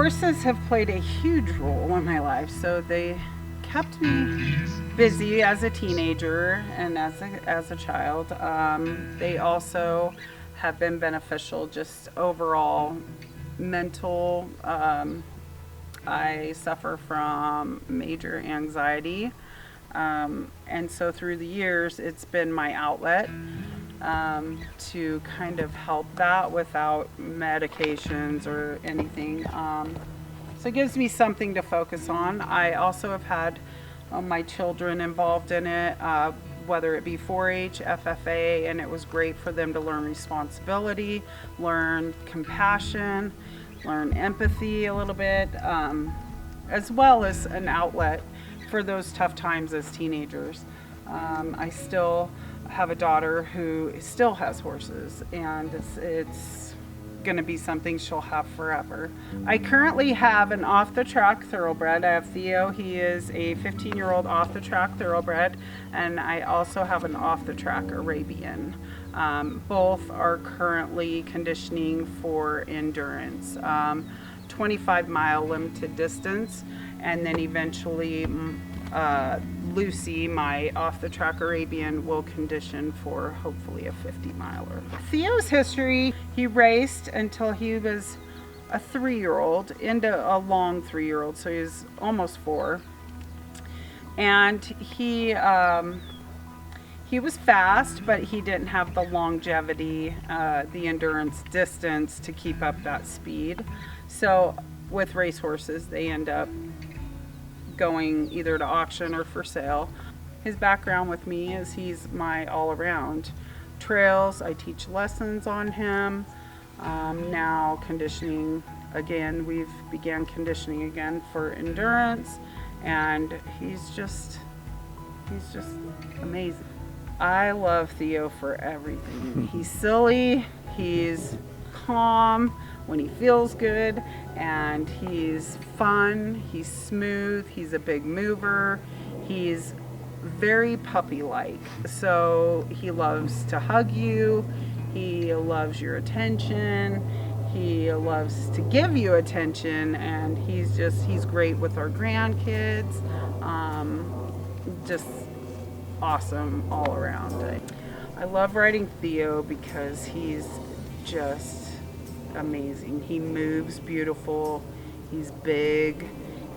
Horses have played a huge role in my life. So they kept me busy as a teenager and as a child. They also have been beneficial just overall mental. I suffer from major anxiety. And so through the years, it's been my outlet to kind of help that without medications or anything. So it gives me something to focus on. I also have had my children involved in it, whether it be 4-H, FFA, and it was great for them to learn responsibility, learn compassion, learn empathy a little bit, as well as an outlet for those tough times as teenagers. I still have a daughter who still has horses, and it's going to be something she'll have forever. I currently have an off-the-track thoroughbred. I have Theo. He is a 15-year-old off-the-track thoroughbred, and I also have an off-the-track Arabian. Both are currently conditioning for endurance, 25-mile limited distance, and then eventually Lucy, my off-the-track Arabian, will condition for hopefully a 50-miler. Theo's history, he raced until he was a 3-year-old, into a long 3-year-old, so he was almost 4. And he was fast, but he didn't have the longevity, the endurance distance to keep up that speed. So with racehorses, they end up going either to auction or for sale. His background with me is he's my all-around. Trails, I teach lessons on him. Now conditioning again, we've began conditioning again for endurance, and he's just amazing. I love Theo for everything. He's silly, he's calm when he feels good, and he's fun, he's smooth, he's a big mover, he's very puppy-like. So he loves to hug you, he loves your attention, he loves to give you attention, and he's great with our grandkids. Just awesome all around. I love riding Theo because he's just amazing. He moves beautiful, he's big,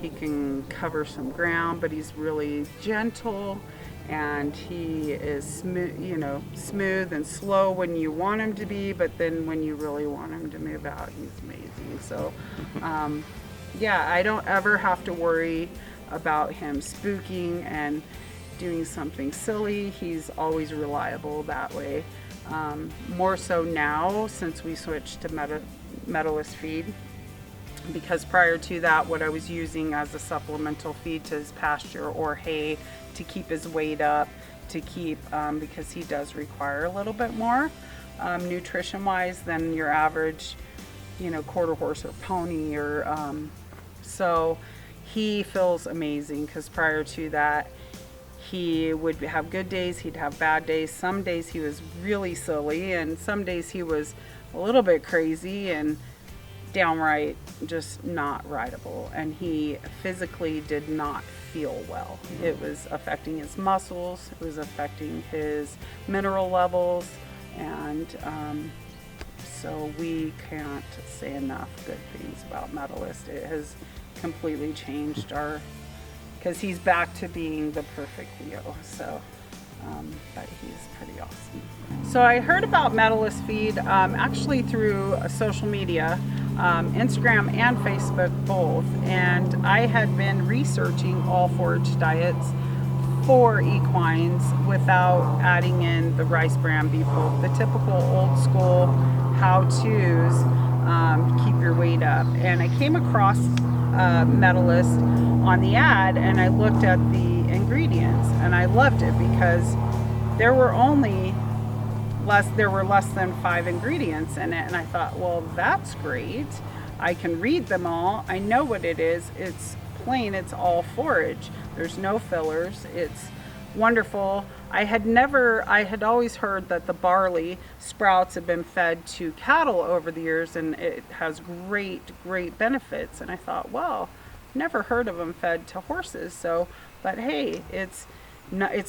he can cover some ground, but he's really gentle, and he is smooth and slow when you want him to be, but then when you really want him to move out, he's amazing. So yeah, I don't ever have to worry about him spooking and doing something silly. He's always reliable that way. More so now since we switched to Medalist Feed, because prior to that, what I was using as a supplemental feed to his pasture or hay to keep his weight up, to keep because he does require a little bit more nutrition wise than your average quarter horse or pony, or so he feels amazing, because prior to that he would have good days, he'd have bad days. Some days he was really silly, and some days he was a little bit crazy and downright just not rideable, and he physically did not feel well. It was affecting his muscles, it was affecting his mineral levels, and so we can't say enough good things about Medalist. It has completely changed because he's back to being the perfect Theo. So but he's pretty awesome. So I heard about Medalist Feed actually through social media, Instagram and Facebook both, and I had been researching all forage diets for equines without adding in the rice bran beef hope, the typical old school how-tos, keep your weight up. And I came across Medalist on the ad, and I looked at the ingredients, and I loved it because there were less than 5 ingredients in it, and I thought, well, that's great. I can read them all. I know what it is. It's plain. It's all forage. There's no fillers. It's wonderful. I had always heard that the barley sprouts have been fed to cattle over the years, and it has great benefits. And I thought, well, never heard of them fed to horses. So, but hey, it's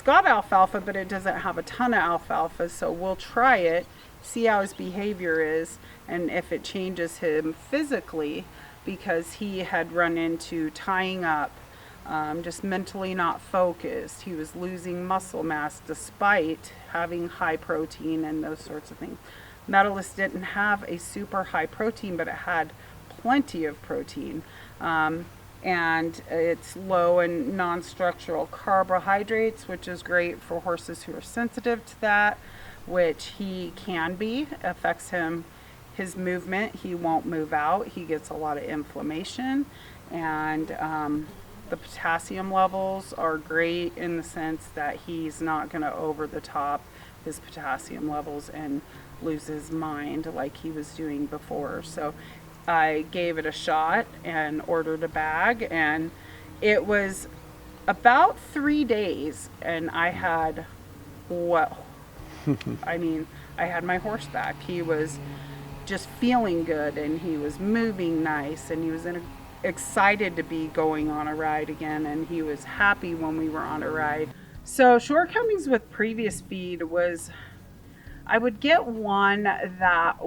got alfalfa, but it doesn't have a ton of alfalfa. So we'll try it, see how his behavior is, and if it changes him physically, because he had run into tying up, just mentally not focused. He was losing muscle mass despite having high protein and those sorts of things. Medalist didn't have a super high protein, but it had plenty of protein. And it's low in non-structural carbohydrates, which is great for horses who are sensitive to that, which he can be. Affects his movement. He won't move out. He gets a lot of inflammation, and the potassium levels are great in the sense that he's not going to over the top his potassium levels and lose his mind like he was doing before. So I gave it a shot and ordered a bag, and it was about 3 days, and I had, well, I mean, I had my horse back. He was just feeling good, and he was moving nice, and he was excited to be going on a ride again, and he was happy when we were on a ride. So shortcomings with previous feed was I would get one that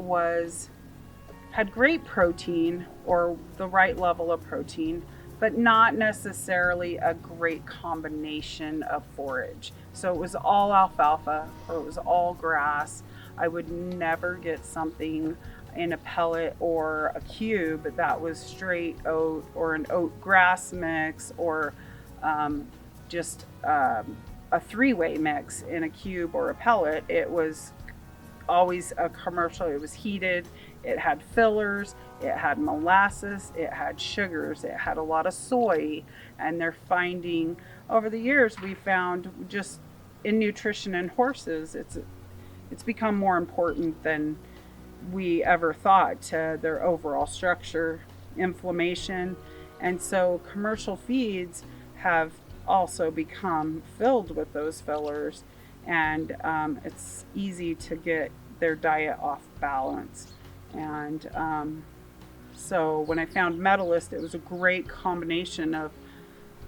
had great protein or the right level of protein, but not necessarily a great combination of forage. So it was all alfalfa or it was all grass. I would never get something in a pellet or a cube that was straight oat or an oat grass mix, or just a three-way mix in a cube or a pellet. It was always a commercial. It was heated, it had fillers, it had molasses, it had sugars, it had a lot of soy. And they're finding, over the years, we found just in nutrition in horses, it's become more important than we ever thought to their overall structure, inflammation. And so commercial feeds have also become filled with those fillers, and it's easy to get their diet off balance. And so when I found Medalist, it was a great combination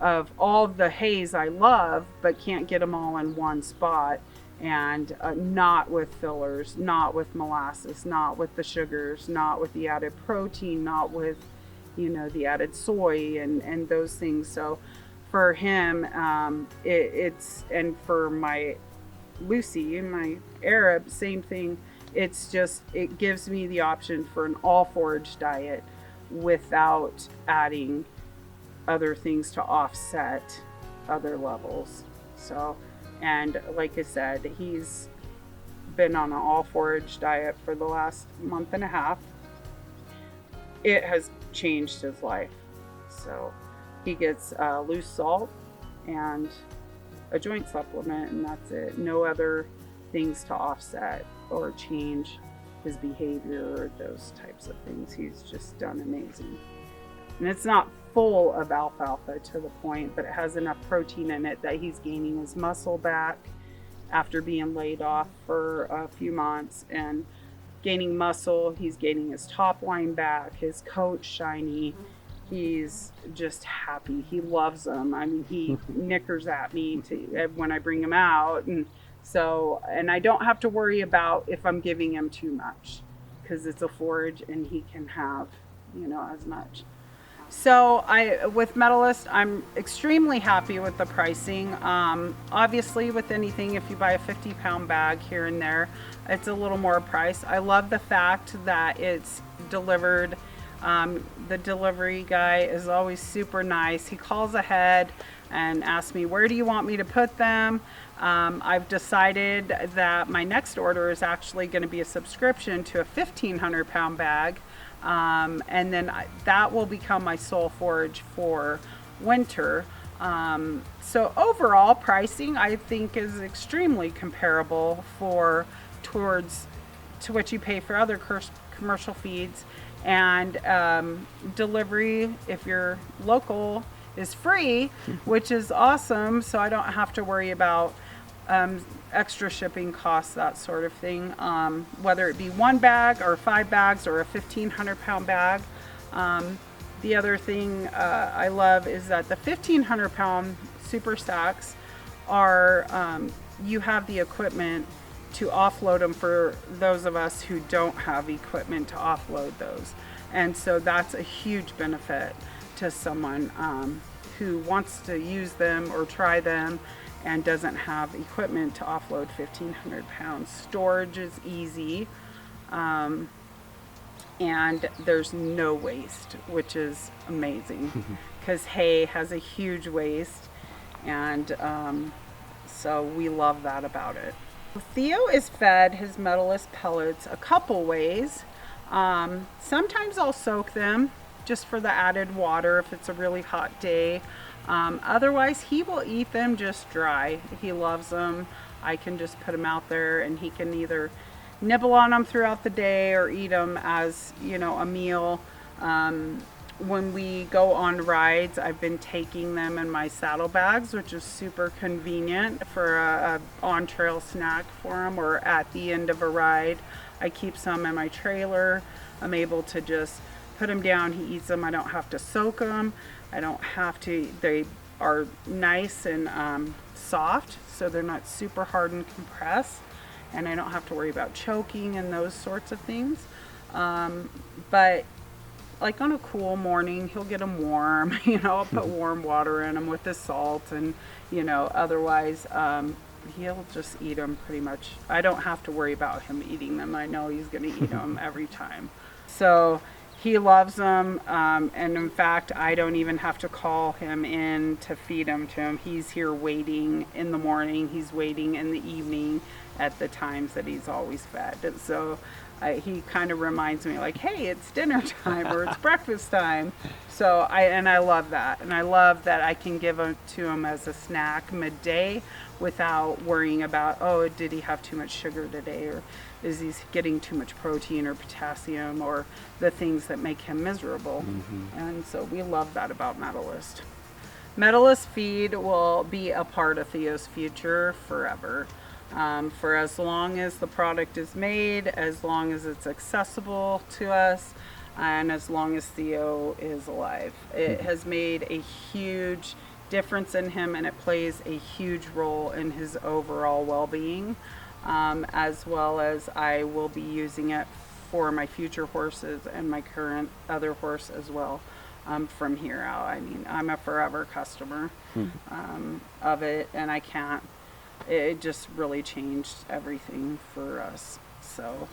of all the hays I love, but can't get them all in one spot. And not with fillers, not with molasses, not with the sugars, not with the added protein, not with, the added soy and those things. So for him, it's, and for my Lucy, my Arab, same thing. It's just, it gives me the option for an all forage diet without adding other things to offset other levels. So, and like I said, he's been on an all forage diet for the last month and a half. It has changed his life. So he gets loose salt and a joint supplement, and that's it. No other things to offset or change his behavior or those types of things. He's just done amazing. And it's not full of alfalfa to the point, but it has enough protein in it that he's gaining his muscle back after being laid off for a few months and gaining muscle. He's gaining his top line back, his coat shiny. He's just happy. He loves them. I mean, he nickers at me when I bring him out. And so, and I don't have to worry about if I'm giving him too much, because it's a forage and he can have, as much. So with Medalist, I'm extremely happy with the pricing. Obviously with anything, if you buy a 50-pound bag here and there, it's a little more price. I love the fact that it's delivered. The delivery guy is always super nice. He calls ahead and asks me, where do you want me to put them? I've decided that my next order is actually going to be a subscription to a 1,500-pound bag. And then that will become my sole forage for winter. So overall pricing, I think, is extremely comparable to what you pay for other commercial feeds. And delivery, if you're local is free, which is awesome. So I don't have to worry about extra shipping costs, that sort of thing. Whether it be 1 bag or 5 bags or a 1,500-pound bag. The other thing I love is that the 1,500-pound super stacks are, you have the equipment to offload them for those of us who don't have equipment to offload those. And so that's a huge benefit to someone who wants to use them or try them and doesn't have equipment to offload 1,500 pounds. Storage is easy, and there's no waste, which is amazing, because hay has a huge waste, and so we love that about it. Theo is fed his Medalist pellets a couple ways. Sometimes I'll soak them just for the added water if it's a really hot day. Otherwise, he will eat them just dry. He loves them. I can just put them out there and he can either nibble on them throughout the day or eat them as, you know, a meal. When we go on rides, I've been taking them in my saddlebags, which is super convenient for a on-trail snack for him, or at the end of a ride. I keep some in my trailer. I'm able to just put them down. He eats them. I don't have to soak them. I don't have to. They are nice and soft, so they're not super hard and compressed, and I don't have to worry about choking and those sorts of things. But like on a cool morning, he'll get them warm. You know, I'll put warm water in them with the salt, and you know, otherwise he'll just eat them pretty much. I don't have to worry about him eating them. I know he's going to eat them every time. So he loves them, and in fact, I don't even have to call him in to feed them to him. He's here waiting in the morning. He's waiting in the evening at the times that he's always fed. And so he kind of reminds me like, hey, it's dinner time or it's breakfast time. So I love that. And I love that I can give it to him as a snack midday without worrying about, oh, did he have too much sugar today, or is he getting too much protein or potassium, or the things that make him miserable. And so we love that about Medalist. Medalist feed will be a part of Theo's future forever. For as long as the product is made, as long as it's accessible to us, and as long as Theo is alive. It has made a huge difference in him, and it plays a huge role in his overall well-being, as well as I will be using it for my future horses and my current other horse as well. From here out, I mean, I'm a forever customer of it, and I can't. It just really changed everything for us. So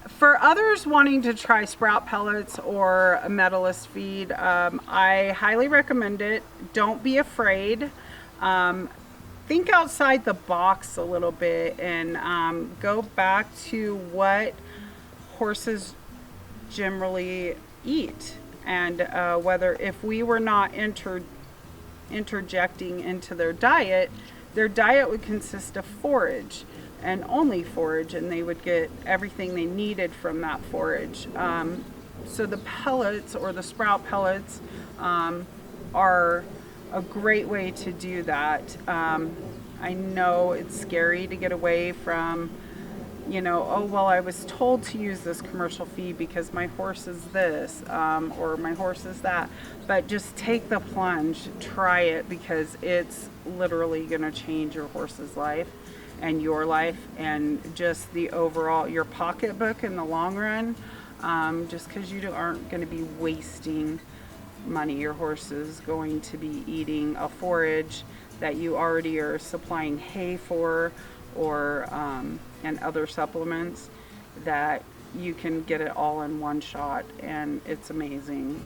for others wanting to try Sprout Pellets or a Medalist feed, I highly recommend it. Don't be afraid. Think outside the box a little bit, and go back to what horses generally eat, and whether if we were not interjecting into their diet would consist of forage and only forage, and they would get everything they needed from that forage. So the pellets or the sprout pellets are a great way to do that. I know it's scary to get away from, you know, oh, well, I was told to use this commercial feed because my horse is this, or my horse is that. But just take the plunge, try it, because it's literally going to change your horse's life and your life, and just the overall, your pocketbook in the long run, just because you aren't going to be wasting money. Your horse is going to be eating a forage that you already are supplying hay for, or and other supplements that you can get it all in one shot, and it's amazing.